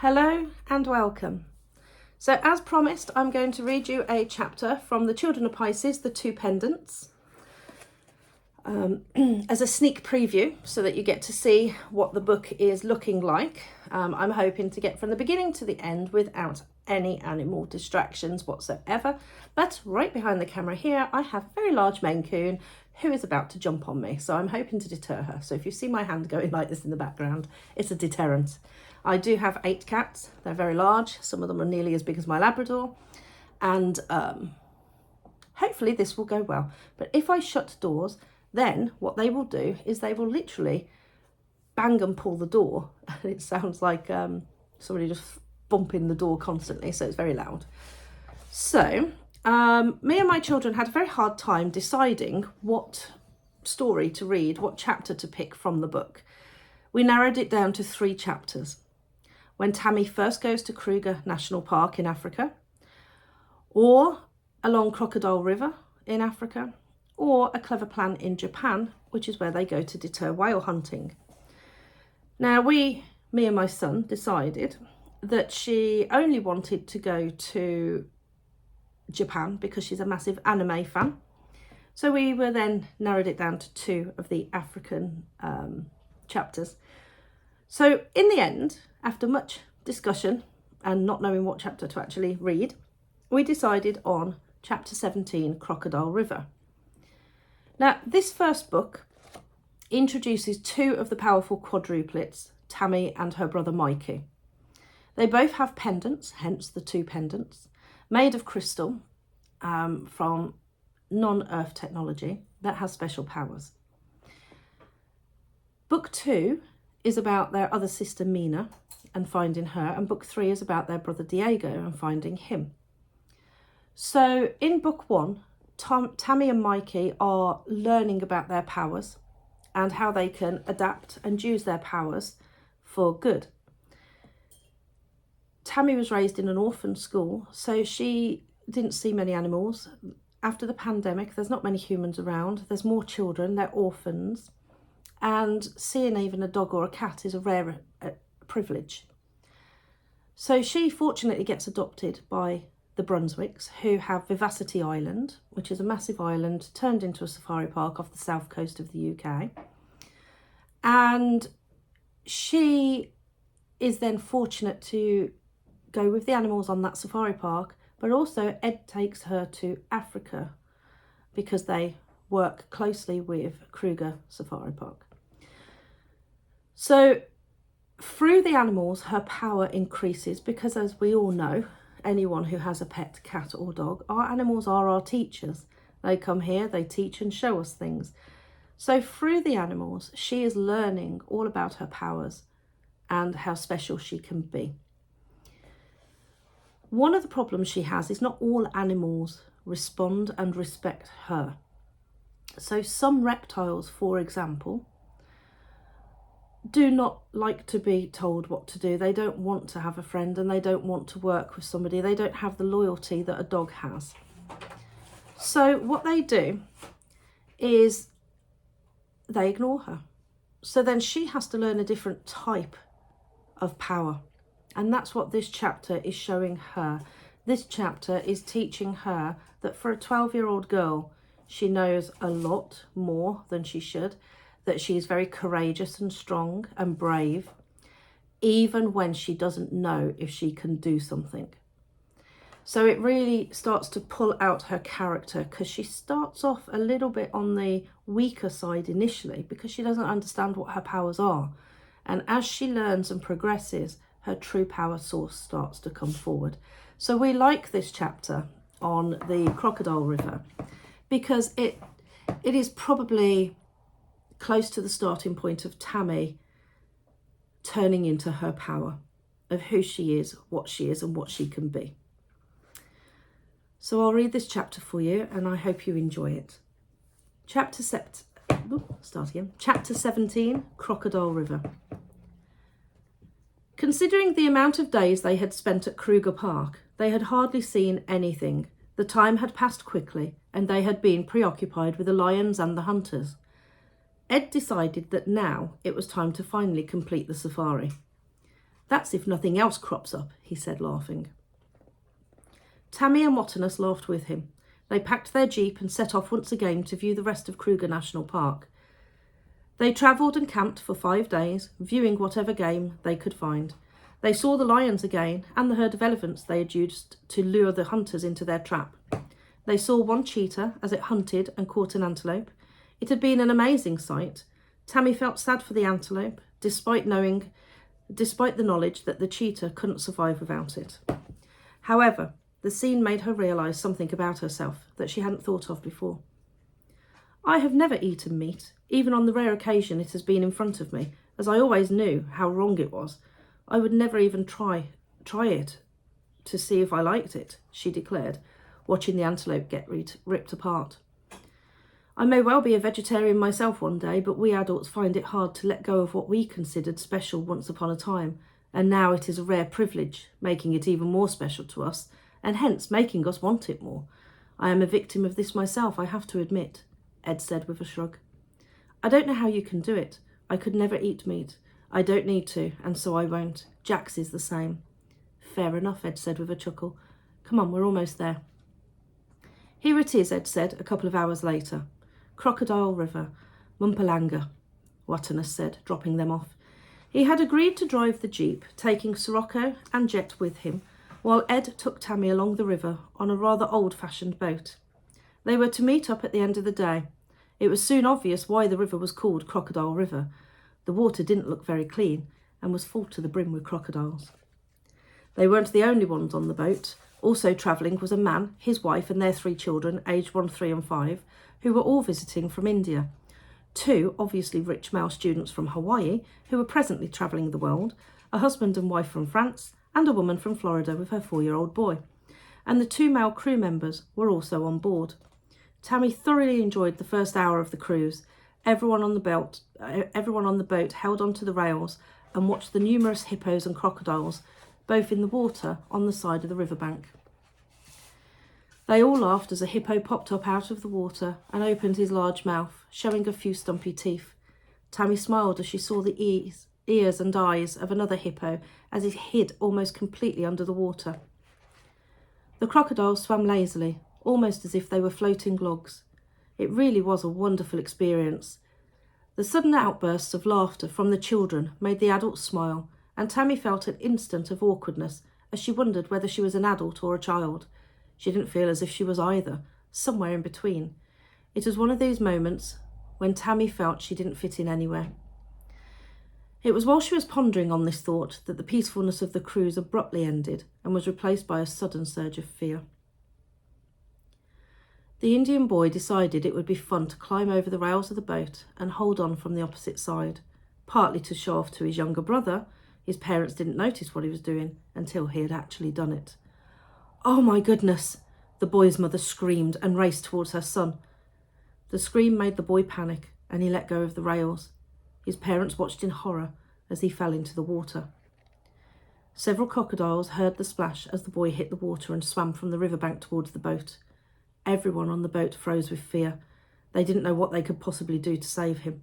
Hello and welcome. So as promised, I'm going to read you a chapter from the Children of Pisces, the two Pendants, as a sneak preview so that you get to see what the book is looking like. I'm hoping to get from the beginning to the end without any animal distractions whatsoever. But right behind the camera here, I have a very large Maine Coon who is about to jump on me. So I'm hoping to deter her. So if you see my hand going like this in the background, it's a deterrent. I do have 8 cats. They're very large. Some of them are nearly as big as my Labrador. And hopefully this will go well. But if I shut doors, then what they will do is they will literally bang and pull the door. And it sounds like somebody just bumping the door constantly. So it's very loud. So me and my children had a very hard time deciding what story to read, what chapter to pick from the book. We narrowed it down to 3 chapters. When Tammy first goes to Kruger National Park in Africa, or along Crocodile River in Africa, or a clever plan in Japan, which is where they go to deter whale hunting. Now me and my son decided that she only wanted to go to Japan because she's a massive anime fan. So we were then narrowed it down to 2 of the African chapters. So in the end, after much discussion and not knowing what chapter to actually read, we decided on chapter 17, Crocodile River. Now, this first book introduces 2 of the powerful quadruplets, Tammy and her brother Mikey. They both have pendants, hence the 2 pendants, made of crystal from non-earth technology that has special powers. Book 2 is about their other sister Mina and finding her, and book 3 is about their brother Diego and finding him. So in book 1, Tammy and Mikey are learning about their powers and how they can adapt and use their powers for good. Tammy was raised in an orphan school, so she didn't see many animals. After the pandemic, there's not many humans around. There's more children, they're orphans. And seeing even a dog or a cat is a rare privilege. So she fortunately gets adopted by the Brunswicks, who have Vivacity Island, which is a massive island turned into a safari park off the south coast of the UK. And she is then fortunate to go with the animals on that safari park, but also Ed takes her to Africa because they work closely with Kruger Safari Park. So through the animals, her power increases because, as we all know, anyone who has a pet cat or dog, our animals are our teachers. They come here, they teach and show us things. So through the animals, she is learning all about her powers and how special she can be. One of the problems she has is not all animals respond and respect her. So some reptiles, for example, do not like to be told what to do. They don't want to have a friend and they don't want to work with somebody. They don't have the loyalty that a dog has. So what they do is they ignore her. So then she has to learn a different type of power. And that's what this chapter is showing her. This chapter is teaching her that for a 12-year-old girl, she knows a lot more than she should, that she is very courageous and strong and brave, even when she doesn't know if she can do something. So it really starts to pull out her character, because she starts off a little bit on the weaker side initially because she doesn't understand what her powers are. And as she learns and progresses, her true power source starts to come forward. So we like this chapter on the Crocodile River because it is probably close to the starting point of Tammy turning into her power of who she is, and what she can be. So I'll read this chapter for you and I hope you enjoy it. Chapter 17, Crocodile River. Considering the amount of days they had spent at Kruger Park, they had hardly seen anything. The time had passed quickly and they had been preoccupied with the lions and the hunters. Ed decided that now it was time to finally complete the safari. That's if nothing else crops up, he said, laughing. Tammy and Waternus laughed with him. They packed their jeep and set off once again to view the rest of Kruger National Park. They travelled and camped for 5 days, viewing whatever game they could find. They saw the lions again and the herd of elephants they had used to lure the hunters into their trap. They saw one cheetah as it hunted and caught an antelope. It had been an amazing sight. Tammy felt sad for the antelope, despite the knowledge that the cheetah couldn't survive without it. However, the scene made her realise something about herself that she hadn't thought of before. I have never eaten meat, even on the rare occasion it has been in front of me, as I always knew how wrong it was. I would never even try it to see if I liked it, she declared, watching the antelope get ripped apart. I may well be a vegetarian myself one day, but we adults find it hard to let go of what we considered special once upon a time, and now it is a rare privilege, making it even more special to us, and hence making us want it more. I am a victim of this myself, I have to admit, Ed said with a shrug. I don't know how you can do it. I could never eat meat. I don't need to, and so I won't. Jax is the same. Fair enough, Ed said with a chuckle. Come on, we're almost there. Here it is, Ed said a couple of hours later. Crocodile River, Mumpalanga, Waternus said, dropping them off. He had agreed to drive the jeep, taking Sirocco and Jet with him, while Ed took Tammy along the river on a rather old-fashioned boat. They were to meet up at the end of the day. It was soon obvious why the river was called Crocodile River. The water didn't look very clean and was full to the brim with crocodiles. They weren't the only ones on the boat. Also travelling was a man, his wife and their 3 children, aged 1, 3 and 5, who were all visiting from India. 2 obviously rich male students from Hawaii, who were presently travelling the world, a husband and wife from France, and a woman from Florida with her 4-year-old boy. And the 2 male crew members were also on board. Tammy thoroughly enjoyed the first hour of the cruise. Everyone on the boat held onto the rails and watched the numerous hippos and crocodiles, both in the water on the side of the riverbank. They all laughed as a hippo popped up out of the water and opened his large mouth, showing a few stumpy teeth. Tammy smiled as she saw the ears and eyes of another hippo as it hid almost completely under the water. The crocodiles swam lazily, almost as if they were floating logs. It really was a wonderful experience. The sudden outbursts of laughter from the children made the adults smile, and Tammy felt an instant of awkwardness as she wondered whether she was an adult or a child. She didn't feel as if she was either, somewhere in between. It was one of those moments when Tammy felt she didn't fit in anywhere. It was while she was pondering on this thought that the peacefulness of the cruise abruptly ended and was replaced by a sudden surge of fear. The Indian boy decided it would be fun to climb over the rails of the boat and hold on from the opposite side, partly to show off to his younger brother. His parents didn't notice what he was doing until he had actually done it. "Oh my goodness!" the boy's mother screamed and raced towards her son. The scream made the boy panic and he let go of the rails. His parents watched in horror as he fell into the water. Several crocodiles heard the splash as the boy hit the water and swam from the riverbank towards the boat. Everyone on the boat froze with fear. They didn't know what they could possibly do to save him.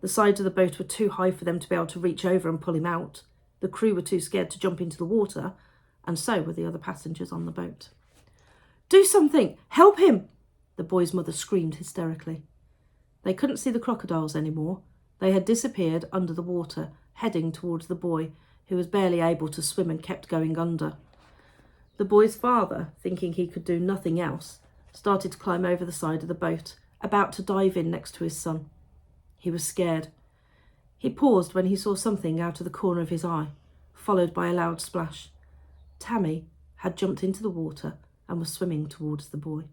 The sides of the boat were too high for them to be able to reach over and pull him out. The crew were too scared to jump into the water, and so were the other passengers on the boat. "Do something! Help him!" the boy's mother screamed hysterically. They couldn't see the crocodiles anymore. They had disappeared under the water, heading towards the boy, who was barely able to swim and kept going under. The boy's father, thinking he could do nothing else, started to climb over the side of the boat, about to dive in next to his son. He was scared. He paused when he saw something out of the corner of his eye, followed by a loud splash. Tammy had jumped into the water and was swimming towards the boy.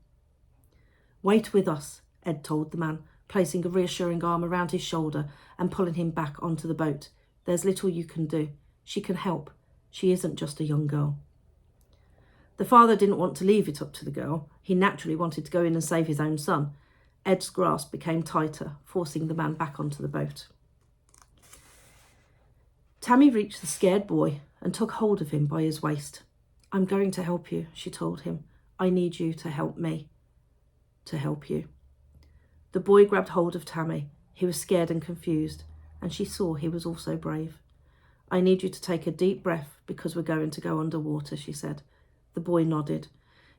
"Wait with us," Ed told the man, placing a reassuring arm around his shoulder and pulling him back onto the boat. "There's little you can do. She can help. She isn't just a young girl." The father didn't want to leave it up to the girl. He naturally wanted to go in and save his own son. Ed's grasp became tighter, forcing the man back onto the boat. Tammy reached the scared boy and took hold of him by his waist. "I'm going to help you," she told him. "I need you to help me. To help you." The boy grabbed hold of Tammy. He was scared and confused, and she saw he was also brave. I need you to take a deep breath because we're going to go underwater, she said. The boy nodded.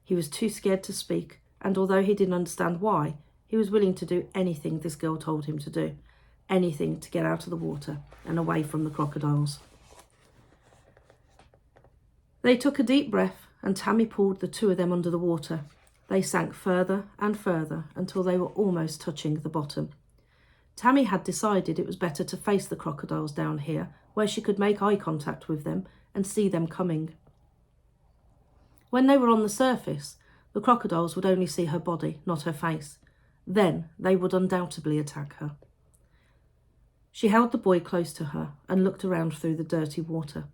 He was too scared to speak, and although he didn't understand why, he was willing to do anything this girl told him to do. Anything to get out of the water and away from the crocodiles. They took a deep breath and Tammy pulled the two of them under the water. They sank further and further until they were almost touching the bottom. Tammy had decided it was better to face the crocodiles down here, where she could make eye contact with them and see them coming. When they were on the surface, the crocodiles would only see her body, not her face. Then they would undoubtedly attack her. She held the boy close to her and looked around through the dirty water.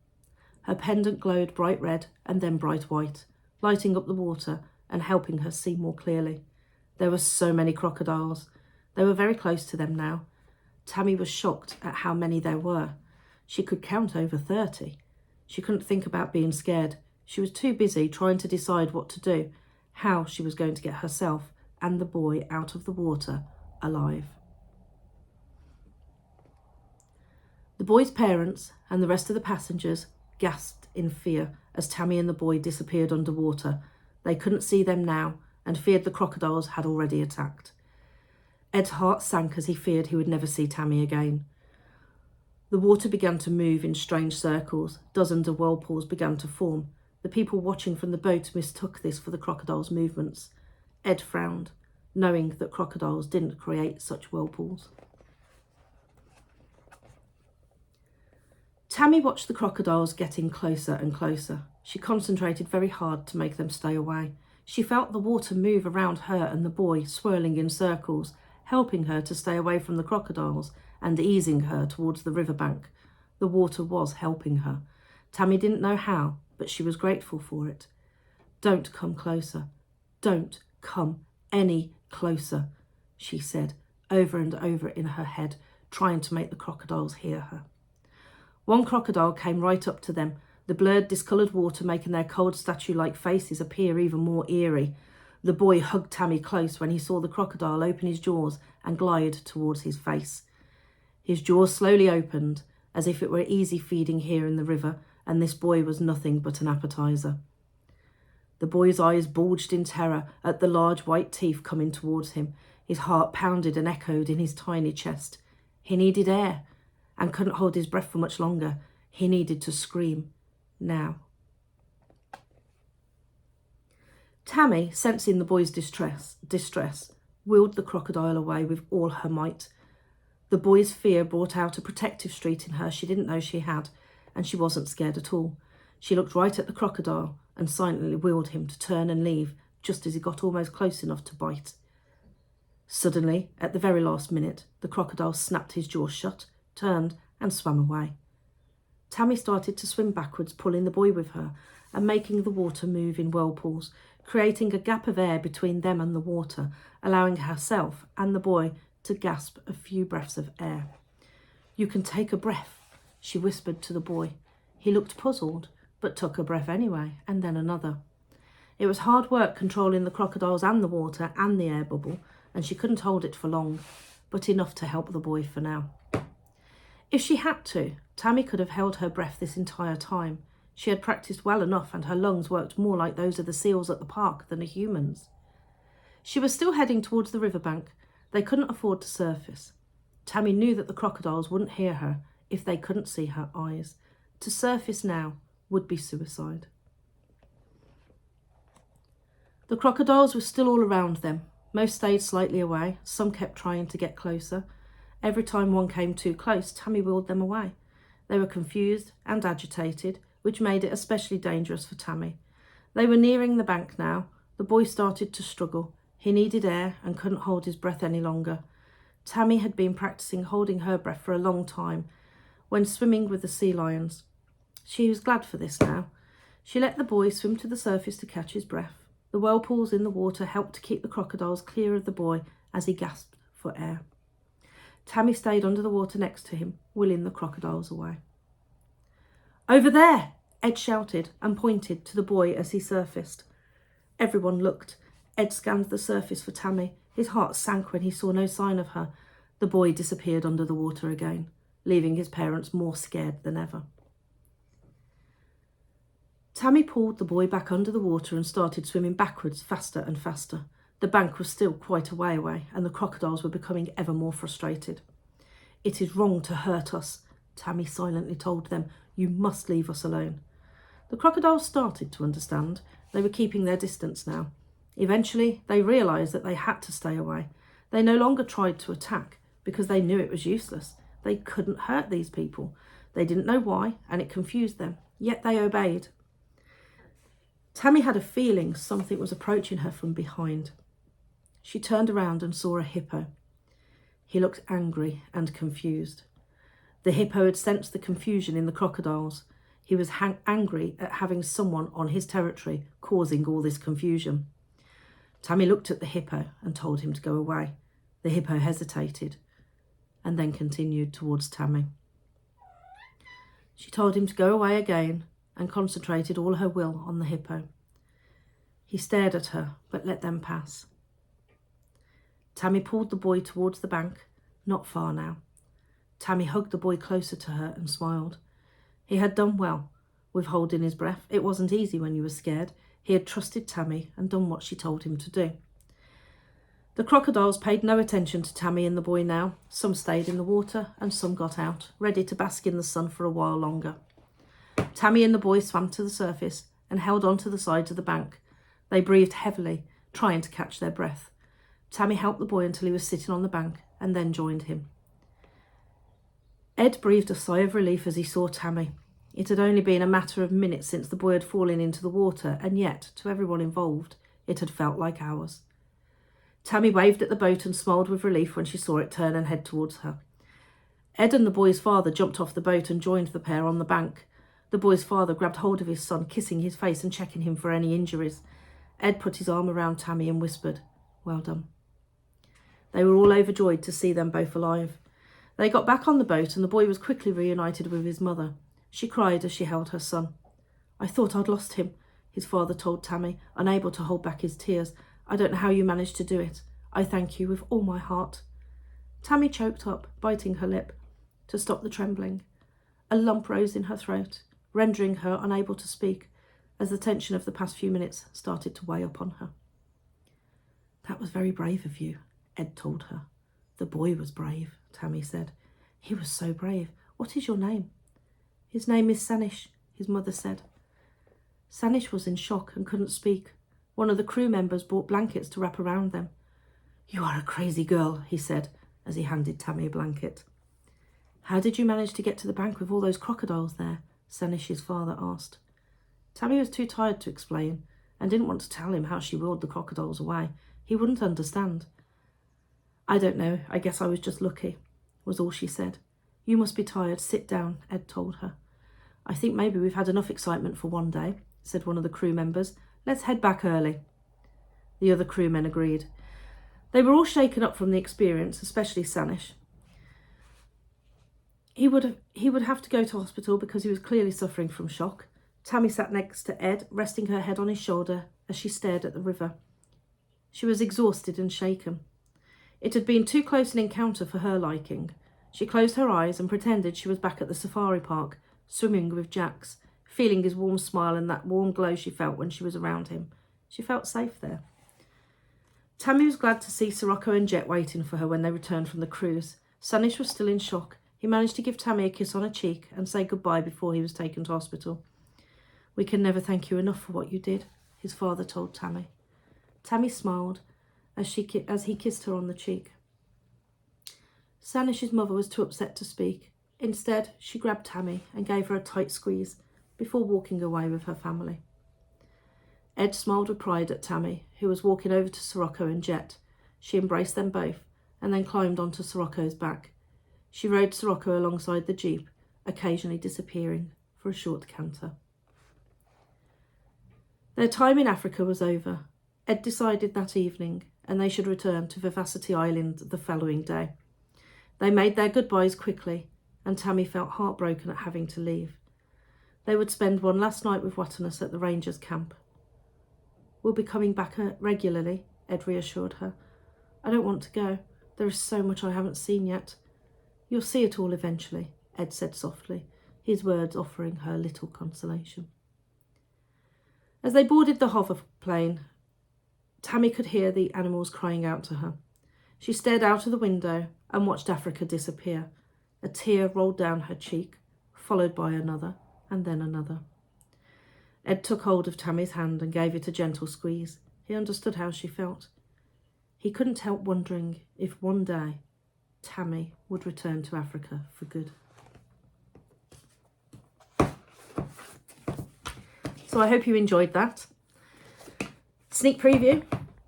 Her pendant glowed bright red and then bright white, lighting up the water and helping her see more clearly. There were so many crocodiles. They were very close to them now. Tammy was shocked at how many there were. She could count over 30. She couldn't think about being scared. She was too busy trying to decide what to do, how she was going to get herself and the boy out of the water alive. The boy's parents and the rest of the passengers gasped in fear as Tammy and the boy disappeared underwater. They couldn't see them now and feared the crocodiles had already attacked. Ed's heart sank as he feared he would never see Tammy again. The water began to move in strange circles. Dozens of whirlpools began to form. The people watching from the boat mistook this for the crocodiles' movements. Ed frowned, knowing that crocodiles didn't create such whirlpools. Tammy watched the crocodiles getting closer and closer. She concentrated very hard to make them stay away. She felt the water move around her and the boy, swirling in circles, helping her to stay away from the crocodiles and easing her towards the riverbank. The water was helping her. Tammy didn't know how, but she was grateful for it. "Don't come closer. Don't come any closer," she said, over and over in her head, trying to make the crocodiles hear her. One crocodile came right up to them, the blurred, discoloured water making their cold statue-like faces appear even more eerie. The boy hugged Tammy close when he saw the crocodile open his jaws and glide towards his face. His jaws slowly opened, as if it were easy feeding here in the river, and this boy was nothing but an appetizer. The boy's eyes bulged in terror at the large white teeth coming towards him. His heart pounded and echoed in his tiny chest. He needed air and couldn't hold his breath for much longer. He needed to scream. Now. Tammy, sensing the boy's distress, wheeled the crocodile away with all her might. The boy's fear brought out a protective streak in her she didn't know she had, and she wasn't scared at all. She looked right at the crocodile and silently wheeled him to turn and leave just as he got almost close enough to bite. Suddenly, at the very last minute, the crocodile snapped his jaws shut, turned and swam away. Tammy started to swim backwards, pulling the boy with her and making the water move in whirlpools, creating a gap of air between them and the water, allowing herself and the boy to gasp a few breaths of air. "You can take a breath," she whispered to the boy. He looked puzzled, but took a breath anyway, and then another. It was hard work controlling the crocodiles and the water and the air bubble, and she couldn't hold it for long, but enough to help the boy for now. If she had to, Tammy could have held her breath this entire time. She had practiced well enough and her lungs worked more like those of the seals at the park than a human's. She was still heading towards the riverbank. They couldn't afford to surface. Tammy knew that the crocodiles wouldn't hear her if they couldn't see her eyes. To surface now would be suicide. The crocodiles were still all around them. Most stayed slightly away. Some kept trying to get closer. Every time one came too close, Tammy wheeled them away. They were confused and agitated, which made it especially dangerous for Tammy. They were nearing the bank now. The boy started to struggle. He needed air and couldn't hold his breath any longer. Tammy had been practicing holding her breath for a long time when swimming with the sea lions. She was glad for this now. She let the boy swim to the surface to catch his breath. The whirlpools in the water helped to keep the crocodiles clear of the boy as he gasped for air. Tammy stayed under the water next to him, wheeling the crocodiles away. "Over there!" Ed shouted and pointed to the boy as he surfaced. Everyone looked. Ed scanned the surface for Tammy. His heart sank when he saw no sign of her. The boy disappeared under the water again, leaving his parents more scared than ever. Tammy pulled the boy back under the water and started swimming backwards faster and faster. The bank was still quite a way away, and the crocodiles were becoming ever more frustrated. "It is wrong to hurt us," Tammy silently told them. "You must leave us alone." The crocodiles started to understand. They were keeping their distance now. Eventually, they realised that they had to stay away. They no longer tried to attack because they knew it was useless. They couldn't hurt these people. They didn't know why, and it confused them, yet they obeyed. Tammy had a feeling something was approaching her from behind. She turned around and saw a hippo. He looked angry and confused. The hippo had sensed the confusion in the crocodiles. He was angry at having someone on his territory causing all this confusion. Tammy looked at the hippo and told him to go away. The hippo hesitated and then continued towards Tammy. She told him to go away again and concentrated all her will on the hippo. He stared at her, but let them pass. Tammy pulled the boy towards the bank, not far now. Tammy hugged the boy closer to her and smiled. He had done well with holding his breath. It wasn't easy when you were scared. He had trusted Tammy and done what she told him to do. The crocodiles paid no attention to Tammy and the boy now. Some stayed in the water and some got out, ready to bask in the sun for a while longer. Tammy and the boy swam to the surface and held on to the sides of the bank. They breathed heavily, trying to catch their breath. Tammy helped the boy until he was sitting on the bank and then joined him. Ed breathed a sigh of relief as he saw Tammy. It had only been a matter of minutes since the boy had fallen into the water, and yet, to everyone involved, it had felt like hours. Tammy waved at the boat and smiled with relief when she saw it turn and head towards her. Ed and the boy's father jumped off the boat and joined the pair on the bank. The boy's father grabbed hold of his son, kissing his face and checking him for any injuries. Ed put his arm around Tammy and whispered, "Well done." They were all overjoyed to see them both alive. They got back on the boat and the boy was quickly reunited with his mother. She cried as she held her son. "I thought I'd lost him," his father told Tammy, unable to hold back his tears. "I don't know how you managed to do it. I thank you with all my heart." Tammy choked up, biting her lip to stop the trembling. A lump rose in her throat, rendering her unable to speak as the tension of the past few minutes started to weigh upon her. "That was very brave of you," Ed told her. "The boy was brave," Tammy said. "He was so brave. What is your name?" "His name is Sanish," his mother said. Sanish was in shock and couldn't speak. One of the crew members brought blankets to wrap around them. "You are a crazy girl," he said as he handed Tammy a blanket. "How did you manage to get to the bank with all those crocodiles there?" Sanish's father asked. Tammy was too tired to explain and didn't want to tell him how she whirled the crocodiles away. He wouldn't understand. "I don't know. I guess I was just lucky," was all she said. "You must be tired. Sit down," Ed told her. "I think maybe we've had enough excitement for one day," said one of the crew members. "Let's head back early." The other crewmen agreed. They were all shaken up from the experience, especially Sanish. He would have to go to hospital because he was clearly suffering from shock. Tammy sat next to Ed, resting her head on his shoulder as she stared at the river. She was exhausted and shaken. It had been too close an encounter for her liking. She closed her eyes and pretended she was back at the safari park, swimming with Jax, feeling his warm smile and that warm glow she felt when she was around him. She felt safe there. Tammy was glad to see Sirocco and Jet waiting for her when they returned from the cruise. Sanish was still in shock. He managed to give Tammy a kiss on her cheek and say goodbye before he was taken to hospital. "We can never thank you enough for what you did," his father told Tammy. Tammy smiled as he kissed her on the cheek. Sanish's mother was too upset to speak. Instead, she grabbed Tammy and gave her a tight squeeze before walking away with her family. Ed smiled with pride at Tammy, who was walking over to Sirocco and Jet. She embraced them both and then climbed onto Sirocco's back. She rode Sirocco alongside the jeep, occasionally disappearing for a short canter. Their time in Africa was over. Ed decided that evening, and they should return to Vivacity Island the following day. They made their goodbyes quickly, and Tammy felt heartbroken at having to leave. They would spend one last night with Watanas at the Rangers' camp. "We'll be coming back regularly," Ed reassured her. "I don't want to go. There is so much I haven't seen yet." "You'll see it all eventually," Ed said softly, his words offering her little consolation. As they boarded the hover plane, Tammy could hear the animals crying out to her. She stared out of the window and watched Africa disappear. A tear rolled down her cheek, followed by another, and then another. Ed took hold of Tammy's hand and gave it a gentle squeeze. He understood how she felt. He couldn't help wondering if one day Tammy would return to Africa for good. So I hope you enjoyed that sneak preview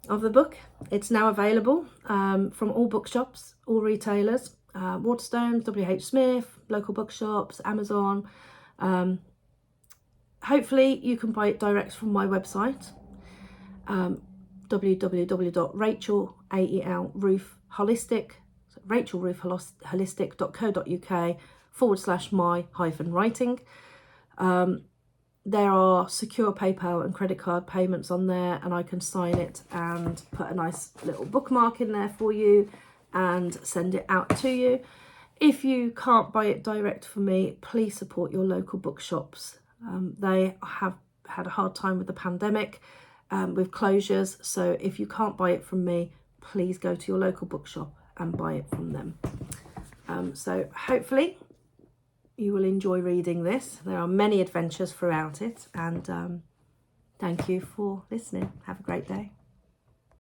of the book. It's now available from all bookshops, all retailers, Waterstones, WH Smith, local bookshops, Amazon. Hopefully you can buy it direct from my website, rachelroofholistic.co.uk/my-writing. There are secure PayPal and credit card payments on there, and I can sign it and put a nice little bookmark in there for you and send it out to you. If you can't buy it direct from me, please support your local bookshops. They have had a hard time with the pandemic, with closures. So if you can't buy it from me, please go to your local bookshop and buy it from them. So hopefully you will enjoy reading this. There are many adventures throughout it, and thank you for listening. Have a great day.